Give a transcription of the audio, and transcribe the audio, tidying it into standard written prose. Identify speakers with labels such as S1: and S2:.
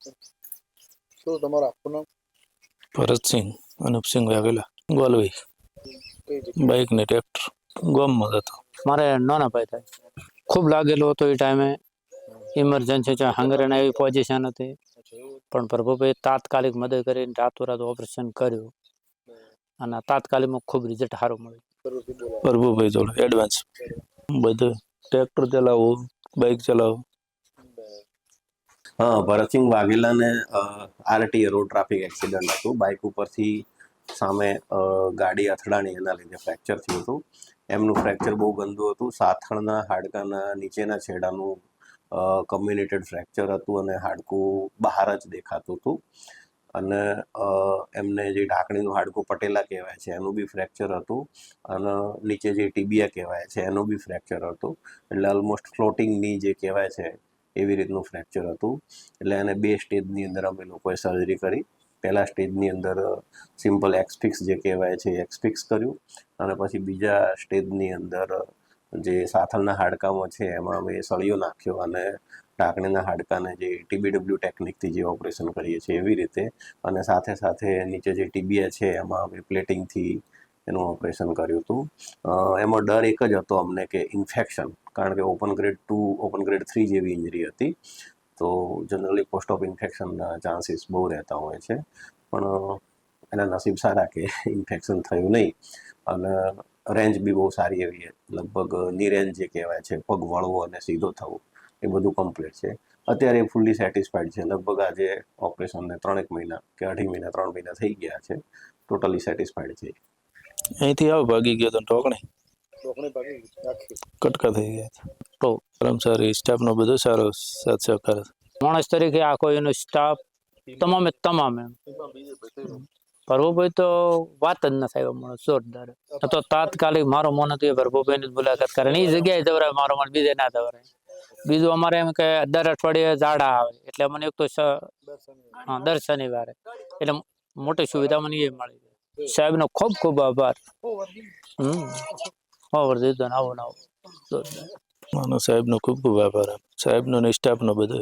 S1: શું તમારું આખું નામ?
S2: ભરતસિંહ અનુપસિંહ વાઘેલા ગોલવી. બાઇક ને ટ્રેક્ટર ગામમાં હતો. મારે નાના ભાઈ થાય ખૂબ લાગેલો હતો એ ટાઈમે. ઇમરજન્સી છે, હંગરેને એવી પોઝિશન હતી, પણ પ્રભુભાઈ તાત્કાલિક મદદ કરીને રાતોરાત ઓપરેશન કર્યું અને તાત્કાલિકમાં ખૂબ રિઝલ્ટ સારું મળ્યું. પ્રભુભાઈ જોડે એડવાન્સ બધું ટ્રેક્ટર ચલાવવું, બાઇક ચલાવવું.
S3: હા, ભરતસિંહ વાઘેલાને આરટીએ રોડ ટ્રાફિક એક્સિડન્ટ હતું. બાઇક ઉપરથી સામે ગાડી અથડાણી, એના લીધે ફ્રેક્ચર થયું હતું. એમનું ફ્રેક્ચર બહુ ગંદુ હતું. સાથળના હાડકાના નીચેના છેડાનું કમ્યુનિટેડ ફ્રેક્ચર હતું અને હાડકું બહાર જ દેખાતું હતું. અને એમને જે ઢાંકણીનું હાડકું પટેલા કહેવાય છે એનું બી ફ્રેક્ચર હતું. અને નીચે જે ટીબિયા કહેવાય છે એનું બી ફ્રેક્ચર હતું. એટલે ઓલમોસ્ટ ફ્લોટિંગની જે કહેવાય છે એવી રીતનું ફ્રેક્ચર હતું. એટલે એને 2 સ્ટેજની અંદર અમે લોકોએ સર્જરી કરી. પહેલા સ્ટેજની અંદર સિમ્પલ એક્સફિક્સ જે કહેવાય છે એક્સફિક્સ કર્યું, અને પછી બીજા સ્ટેજની અંદર જે સાથળના હાડકામાં છે એમાં અમે સળિયો નાખ્યો અને ઢાંકણીના હાડકાને જે TBW ટેકનિકથી જે ઓપરેશન કરીએ છીએ એવી રીતે, અને સાથે સાથે નીચે જે ટીબિયા છે એમાં અમે પ્લેટિંગથી એનું ઓપરેશન કર્યું હતું. એમાં ડર એક જ હતો અમને કે ઇન્ફેક્શન, કારણ કે ઓપન ગ્રેડ 2, ઓપન ગ્રેડ 3 જેવી ઇન્જરી હતી. તો જનરલી પોસ્ટ ઓફ ઇન્ફેક્શનના ચાન્સીસ બહુ રહેતા હોય છે, પણ એના નસીબ સારા કે ઇન્ફેક્શન થયું નહીં. અને રેન્જ બી બહુ સારી એવી, લગભગ ની રેન્જ જે કહેવાય છે, પગ વળવો અને સીધો થવો એ બધું કમ્પ્લીટ છે. અત્યારે ફૂલ્લી સેટિસ્ફાઈડ છે. લગભગ આજે ઓપરેશનને 3 મહિના કે 2.5 મહિના 3 મહિના થઈ ગયા છે. ટોટલી સેટિસ્ફાઈડ છે.
S2: અહીંથી આવ ભાગી ગયો તો ઢોકણી
S1: આખી
S2: કટકા થઈ ગયા. તો કર્મચારી સ્ટાફનો બધો સારો સાથ સહકાર. માણસ તરીકે આખો એનો સ્ટાફ તમામે પ્રભુભાઈ તો વાત જ ન થાય. માણસ જોરદાર તો તાત્કાલિક મારો મન હતું એ પ્રભુભાઈની મુલાકાત કરે એ જગ્યાએ જવરાય, મારો મન બીજે ના જવરાય. બીજું અમારે એમ કે દર અઠવાડિયે ઝાડા આવે એટલે મને એક તો દર શનિવારે એટલે મોટી સુવિધા મને એ મળી. સાહેબનો ખૂબ ખૂબ આભાર. સાહેબનો ખૂબ ખૂબ આભાર. સાહેબનો ને સ્ટાફનો બધો.